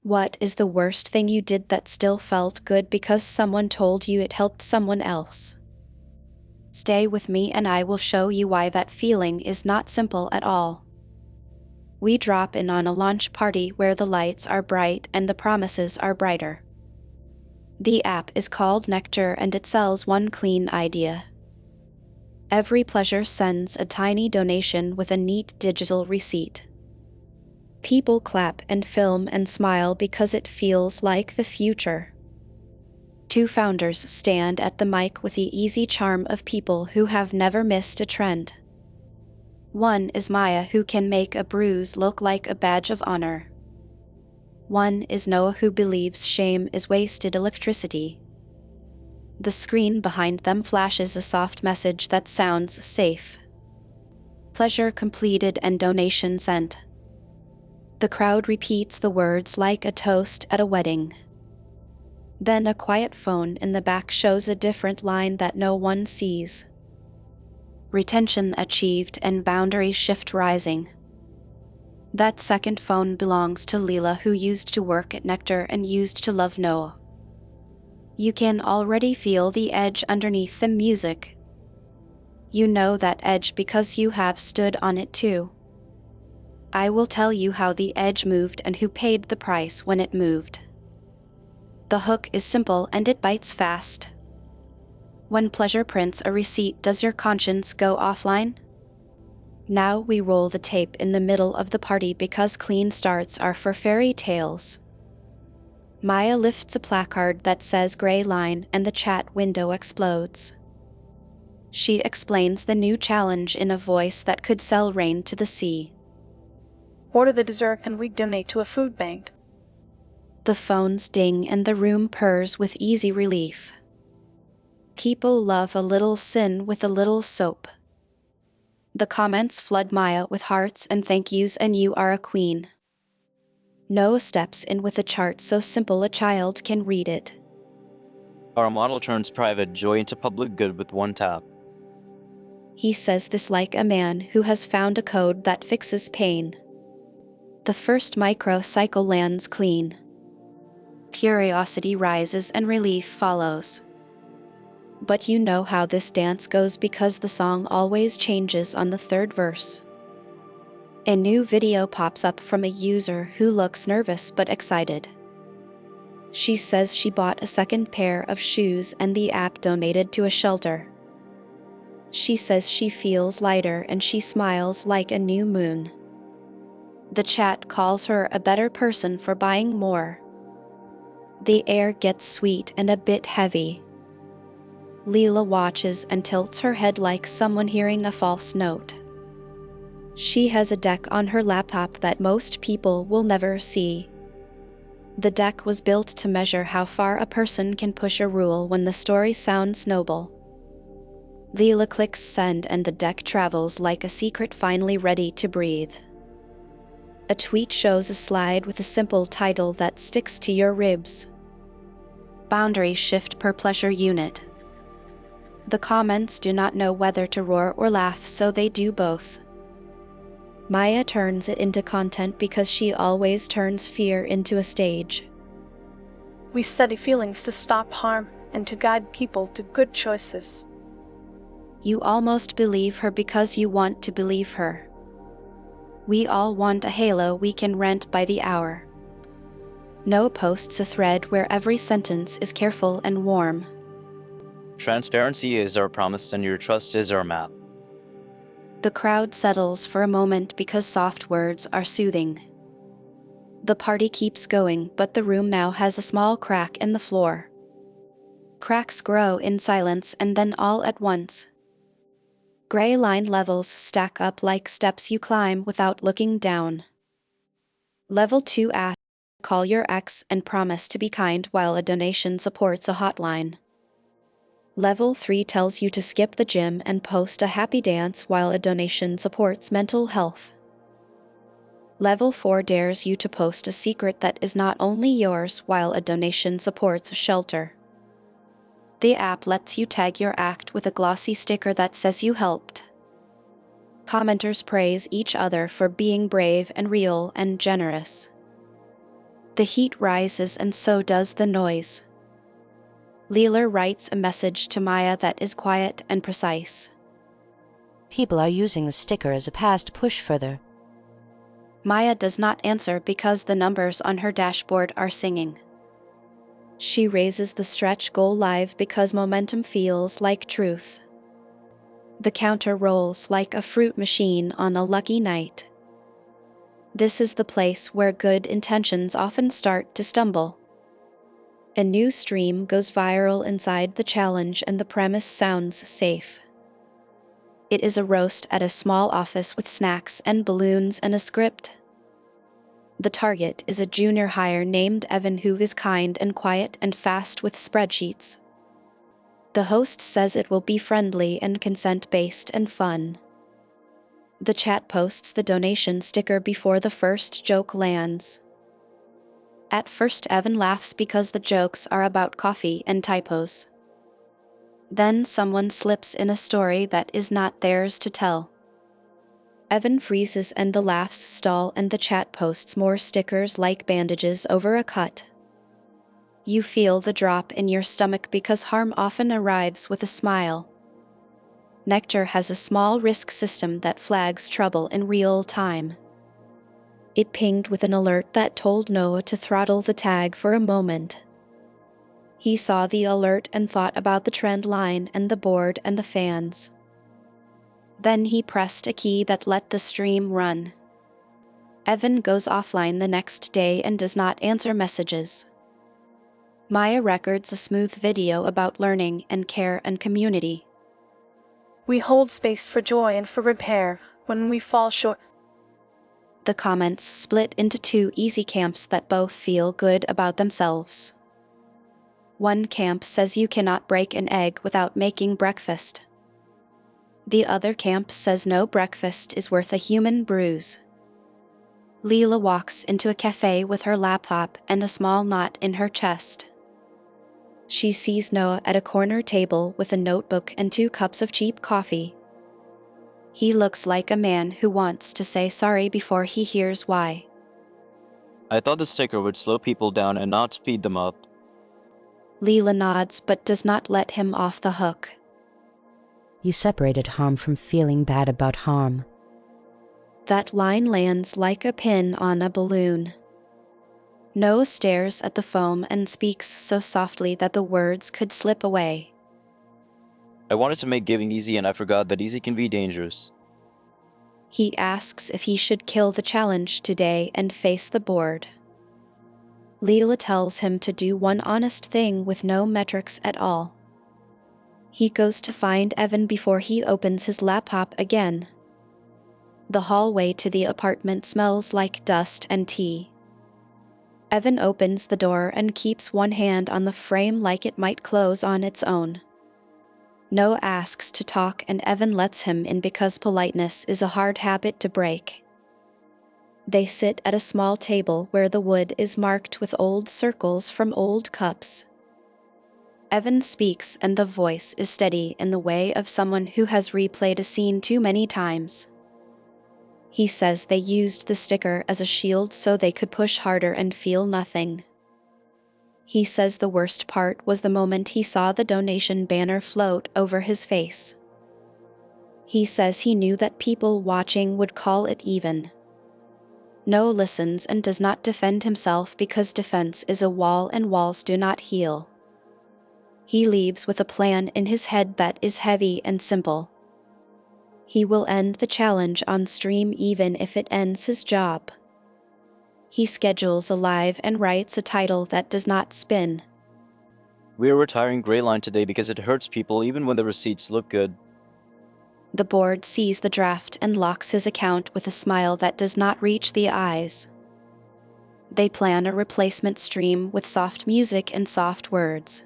What is the worst thing you did that still felt good because someone told you it helped someone else? Stay with me and I will show you why that feeling is not simple at all. We drop in on a launch party where the lights are bright and the promises are brighter. The app is called Nectar and it sells one clean idea. Every pleasure sends a tiny donation with a neat digital receipt. People clap and film and smile because it feels like the future. Two founders stand at the mic with the easy charm of people who have never missed a trend. One is Maya, who can make a bruise look like a badge of honor. One is Noah, who believes shame is wasted electricity. The screen behind them flashes a soft message that sounds safe. Pleasure completed and donation sent. The crowd repeats the words like a toast at a wedding. Then a quiet phone in the back shows a different line that no one sees. Retention achieved and boundary shift rising. That second phone belongs to Leela, who used to work at Nectar and used to love Noah. You can already feel the edge underneath the music. You know that edge because you have stood on it too. I will tell you how the edge moved and who paid the price when it moved. The hook is simple and it bites fast. When pleasure prints a receipt, does your conscience go offline? Now we roll the tape in the middle of the party because clean starts are for fairy tales. Maya lifts a placard that says gray line and the chat window explodes. She explains the new challenge in a voice that could sell rain to the sea. Order the dessert and we donate to a food bank. The phones ding and the room purrs with easy relief. People love a little sin with a little soap. The comments flood Maya with hearts and thank yous, and you are a queen. Noah steps in with a chart so simple a child can read it. Our model turns private joy into public good with one tap. He says this like a man who has found a code that fixes pain. The first microcycle lands clean. Curiosity rises and relief follows. But you know how this dance goes because the song always changes on the third verse. A new video pops up from a user who looks nervous but excited. She says she bought a second pair of shoes and the app donated to a shelter. She says she feels lighter and she smiles like a new moon. The chat calls her a better person for buying more. The air gets sweet and a bit heavy. Leela watches and tilts her head like someone hearing a false note. She has a deck on her laptop that most people will never see. The deck was built to measure how far a person can push a rule when the story sounds noble. Leela clicks send and the deck travels like a secret finally ready to breathe. A tweet shows a slide with a simple title that sticks to your ribs. Boundary shift per pleasure unit. The comments do not know whether to roar or laugh, so they do both. Maya turns it into content because she always turns fear into a stage. We study feelings to stop harm and to guide people to good choices. You almost believe her because you want to believe her. We all want a halo we can rent by the hour. Noah posts a thread where every sentence is careful and warm. Transparency is our promise and your trust is our map. The crowd settles for a moment because soft words are soothing. The party keeps going, but the room now has a small crack in the floor. Cracks grow in silence and then all at once. Gray line levels stack up like steps you climb without looking down. Level 2 asks, call your ex and promise to be kind while a donation supports a hotline. Level 3 tells you to skip the gym and post a happy dance while a donation supports mental health. Level 4 dares you to post a secret that is not only yours while a donation supports a shelter. The app lets you tag your act with a glossy sticker that says you helped. Commenters praise each other for being brave and real and generous. The heat rises and so does the noise. Leela writes a message to Maya that is quiet and precise. People are using the sticker as a pass to push further. Maya does not answer because the numbers on her dashboard are singing. She raises the stretch goal live because momentum feels like truth. The counter rolls like a fruit machine on a lucky night. This is the place where good intentions often start to stumble. A new stream goes viral inside the challenge and the premise sounds safe. It is a roast at a small office with snacks and balloons and a script. The target is a junior hire named Evan who is kind and quiet and fast with spreadsheets. The host says it will be friendly and consent-based and fun. The chat posts the donation sticker before the first joke lands. At first Evan laughs because the jokes are about coffee and typos. Then someone slips in a story that is not theirs to tell. Evan freezes and the laughs stall and the chat posts more stickers like bandages over a cut. You feel the drop in your stomach because harm often arrives with a smile. Nectar has a small risk system that flags trouble in real time. It pinged with an alert that told Noah to throttle the tag for a moment. He saw the alert and thought about the trend line and the board and the fans. Then he pressed a key that let the stream run. Evan goes offline the next day and does not answer messages. Maya records a smooth video about learning and care and community. We hold space for joy and for repair when we fall short. The comments split into two easy camps that both feel good about themselves. One camp says you cannot break an egg without making breakfast. The other camp says no breakfast is worth a human bruise. Leela walks into a cafe with her laptop and a small knot in her chest. She sees Noah at a corner table with a notebook and 2 cups of cheap coffee. He looks like a man who wants to say sorry before he hears why. I thought the sticker would slow people down and not speed them up. Leela nods but does not let him off the hook. You separated harm from feeling bad about harm. That line lands like a pin on a balloon. Noah stares at the foam and speaks so softly that the words could slip away. I wanted to make giving easy and I forgot that easy can be dangerous. He asks if he should kill the challenge today and face the board. Leela tells him to do one honest thing with no metrics at all. He goes to find Evan before he opens his laptop again. The hallway to the apartment smells like dust and tea. Evan opens the door and keeps one hand on the frame like it might close on its own. Noah asks to talk and Evan lets him in because politeness is a hard habit to break. They sit at a small table where the wood is marked with old circles from old cups. Evan speaks and the voice is steady in the way of someone who has replayed a scene too many times. He says they used the sticker as a shield so they could push harder and feel nothing. He says the worst part was the moment he saw the donation banner float over his face. He says he knew that people watching would call it even. Noah listens and does not defend himself because defense is a wall and walls do not heal. He leaves with a plan in his head that is heavy and simple. He will end the challenge on stream even if it ends his job. He schedules a live and writes a title that does not spin. We are retiring Gray Line today because it hurts people even when the receipts look good. The board sees the draft and locks his account with a smile that does not reach the eyes. They plan a replacement stream with soft music and soft words.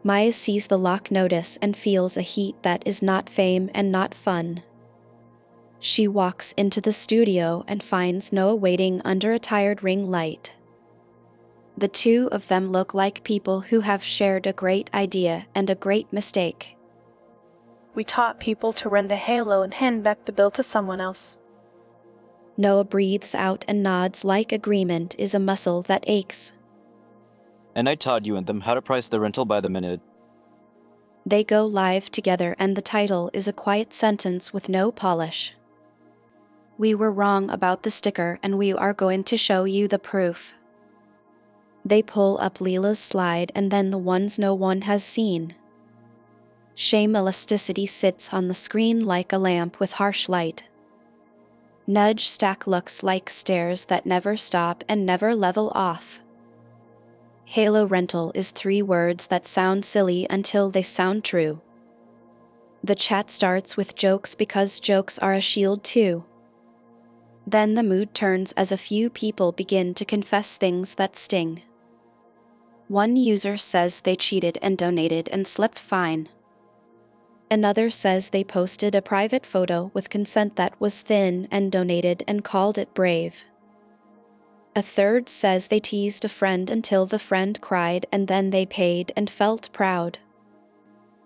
Maya sees the lock notice and feels a heat that is not fame and not fun. She walks into the studio and finds Noah waiting under a tired ring light. The two of them look like people who have shared a great idea and a great mistake. We taught people to rent a halo and hand back the bill to someone else. Noah breathes out and nods like agreement is a muscle that aches. And I taught you and them how to price the rental by the minute. They go live together and the title is a quiet sentence with no polish. We were wrong about the sticker and we are going to show you the proof. They pull up Leela's slide and then the ones no one has seen. Shame elasticity sits on the screen like a lamp with harsh light. Nudge stack looks like stairs that never stop and never level off. Halo rental is 3 words that sound silly until they sound true. The chat starts with jokes because jokes are a shield too. Then the mood turns as a few people begin to confess things that sting. One user says they cheated and donated and slept fine. Another says they posted a private photo with consent that was thin and donated and called it brave. A third says they teased a friend until the friend cried and then they paid and felt proud.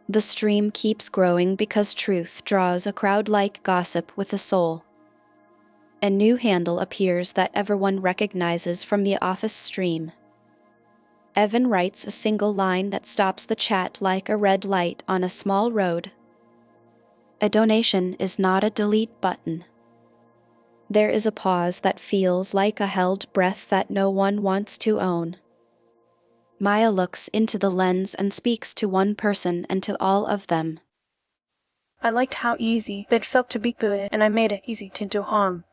The stream keeps growing because truth draws a crowd like gossip with a soul. A new handle appears that everyone recognizes from the office stream. Evan writes a single line that stops the chat like a red light on a small road. A donation is not a delete button. There is a pause that feels like a held breath that no one wants to own. Maya looks into the lens and speaks to one person and to all of them. I liked how easy it felt to be good, and I made it easy to do harm.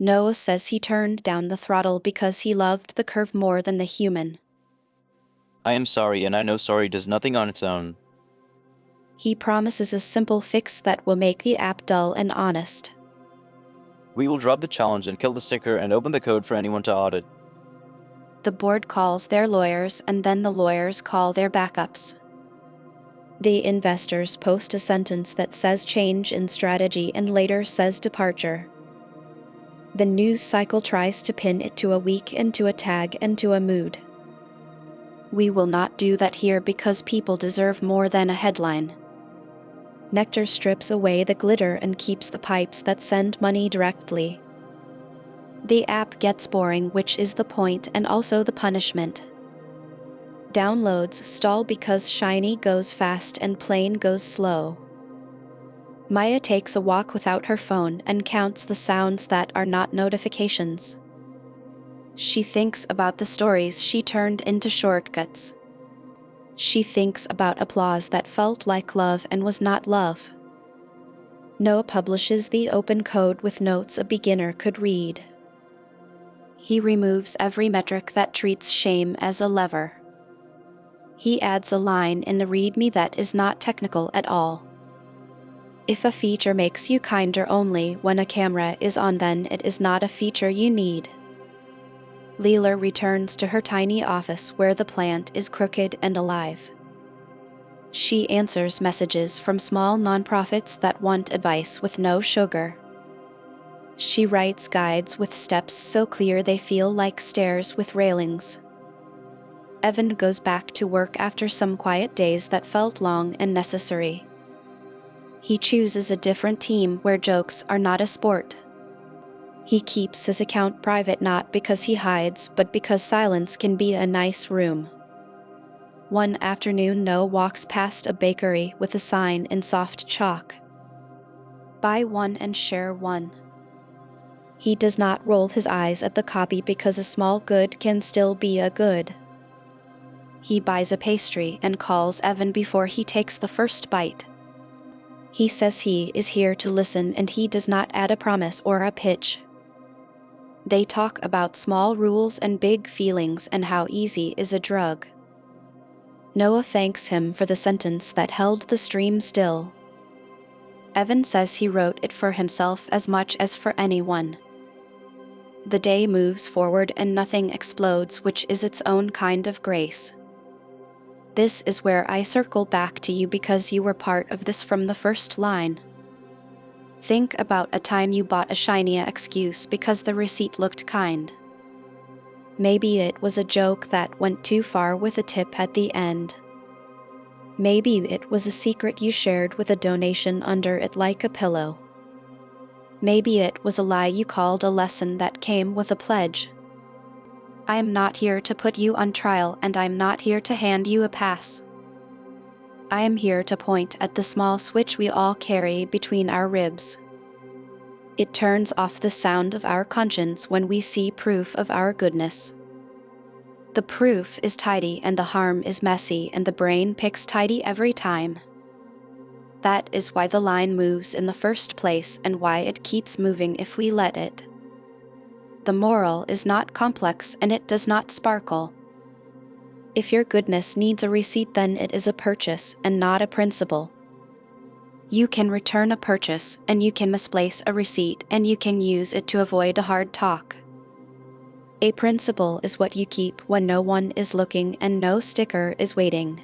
Noah says he turned down the throttle because he loved the curve more than the human. I am sorry, and I know sorry does nothing on its own. He promises a simple fix that will make the app dull and honest. We will drop the challenge and kill the sticker and open the code for anyone to audit. The board calls their lawyers and then the lawyers call their backups. The investors post a sentence that says change in strategy and later says departure. The news cycle tries to pin it to a week and to a tag and to a mood. We will not do that here because people deserve more than a headline. Nectar strips away the glitter and keeps the pipes that send money directly. The app gets boring, which is the point and also the punishment. Downloads stall because shiny goes fast and plain goes slow. Maya takes a walk without her phone and counts the sounds that are not notifications. She thinks about the stories she turned into shortcuts. She thinks about applause that felt like love and was not love. Noah publishes the open code with notes a beginner could read. He removes every metric that treats shame as a lever. He adds a line in the README that is not technical at all. If a feature makes you kinder only when a camera is on, then it is not a feature you need. Leela returns to her tiny office where the plant is crooked and alive. She answers messages from small nonprofits that want advice with no sugar. She writes guides with steps so clear they feel like stairs with railings. Evan goes back to work after some quiet days that felt long and necessary. He chooses a different team where jokes are not a sport. He keeps his account private not because he hides, but because silence can be a nice room. One afternoon, Noah walks past a bakery with a sign in soft chalk. Buy one and share one. He does not roll his eyes at the copy because a small good can still be a good. He buys a pastry and calls Evan before he takes the first bite. He says he is here to listen and he does not add a promise or a pitch. They talk about small rules and big feelings and how easy is a drug. Noah thanks him for the sentence that held the stream still. Evan says he wrote it for himself as much as for anyone. The day moves forward and nothing explodes, which is its own kind of grace. This is where I circle back to you because you were part of this from the first line. Think about a time you bought a shiny excuse because the receipt looked kind. Maybe it was a joke that went too far with a tip at the end. Maybe it was a secret you shared with a donation under it like a pillow. Maybe it was a lie you called a lesson that came with a pledge. I am not here to put you on trial, and I'm not here to hand you a pass. I am here to point at the small switch we all carry between our ribs. It turns off the sound of our conscience when we see proof of our goodness. The proof is tidy and the harm is messy, and the brain picks tidy every time. That is why the line moves in the first place, and why it keeps moving if we let it. The moral is not complex and it does not sparkle. If your goodness needs a receipt, then it is a purchase and not a principle. You can return a purchase, and you can misplace a receipt, and you can use it to avoid a hard talk. A principle is what you keep when no one is looking and no sticker is waiting.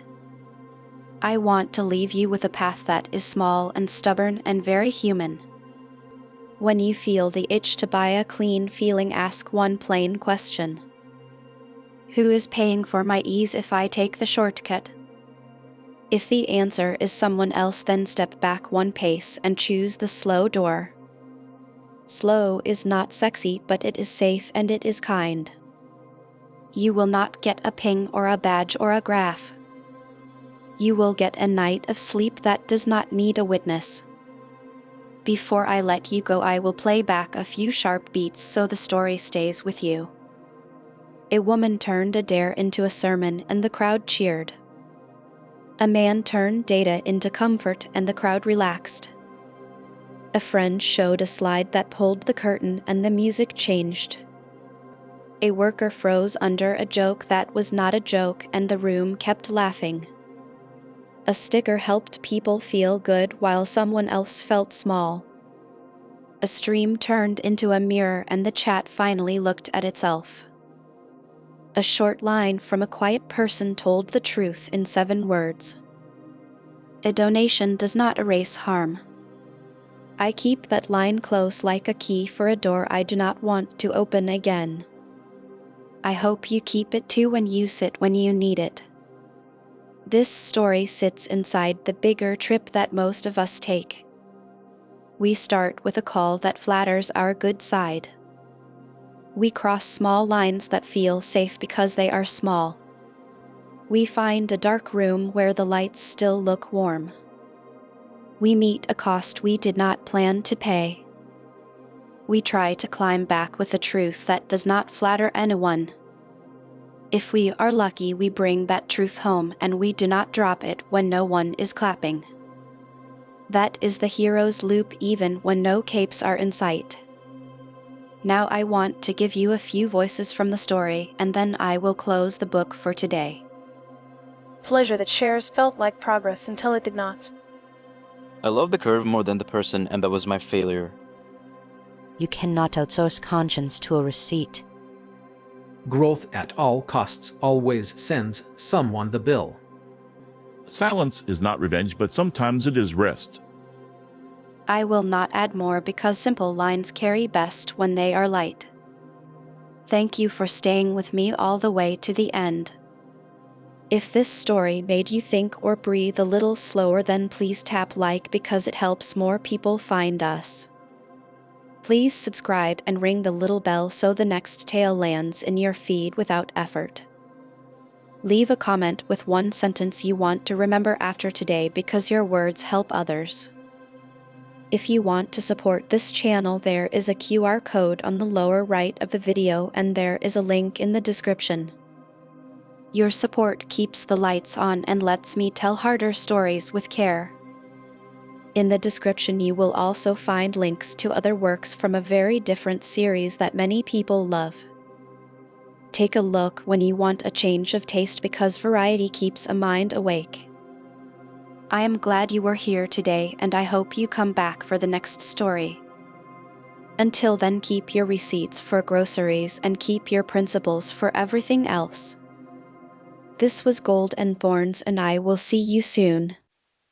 I want to leave you with a path that is small and stubborn and very human. When you feel the itch to buy a clean feeling, ask one plain question. Who is paying for my ease if I take the shortcut? If the answer is someone else, then step back one pace and choose the slow door. Slow is not sexy, but it is safe and it is kind. You will not get a ping or a badge or a graph. You will get a night of sleep that does not need a witness. Before I let you go, I will play back a few sharp beats so the story stays with you. A woman turned a dare into a sermon and the crowd cheered. A man turned data into comfort and the crowd relaxed. A friend showed a slide that pulled the curtain and the music changed. A worker froze under a joke that was not a joke and the room kept laughing. A sticker helped people feel good while someone else felt small. A stream turned into a mirror and the chat finally looked at itself. A short line from a quiet person told the truth in 7 words. A donation does not erase harm. I keep that line close like a key for a door I do not want to open again. I hope you keep it too when you sit when you need it. This story sits inside the bigger trip that most of us take. We start with a call that flatters our good side. We cross small lines that feel safe because they are small. We find a dark room where the lights still look warm. We meet a cost we did not plan to pay. We try to climb back with a truth that does not flatter anyone. If we are lucky, we bring that truth home and we do not drop it when no one is clapping. That is the hero's loop, even when no capes are in sight. Now I want to give you a few voices from the story, and then I will close the book for today. Pleasure that shares felt like progress until it did not. I love the curve more than the person, and that was my failure. You cannot outsource conscience to a receipt. Growth at all costs always sends someone the bill. Silence is not revenge, but sometimes it is rest. I will not add more because simple lines carry best when they are light. Thank you for staying with me all the way to the end. If this story made you think or breathe a little slower, then please tap like because it helps more people find us. Please subscribe and ring the little bell so the next tale lands in your feed without effort. Leave a comment with one sentence you want to remember after today because your words help others. If you want to support this channel, there is a QR code on the lower right of the video and there is a link in the description. Your support keeps the lights on and lets me tell harder stories with care. In the description you will also find links to other works from a very different series that many people love. Take a look when you want a change of taste because variety keeps a mind awake. I am glad you were here today and I hope you come back for the next story. Until then, keep your receipts for groceries and keep your principles for everything else. This was Gold and Thorns and I will see you soon.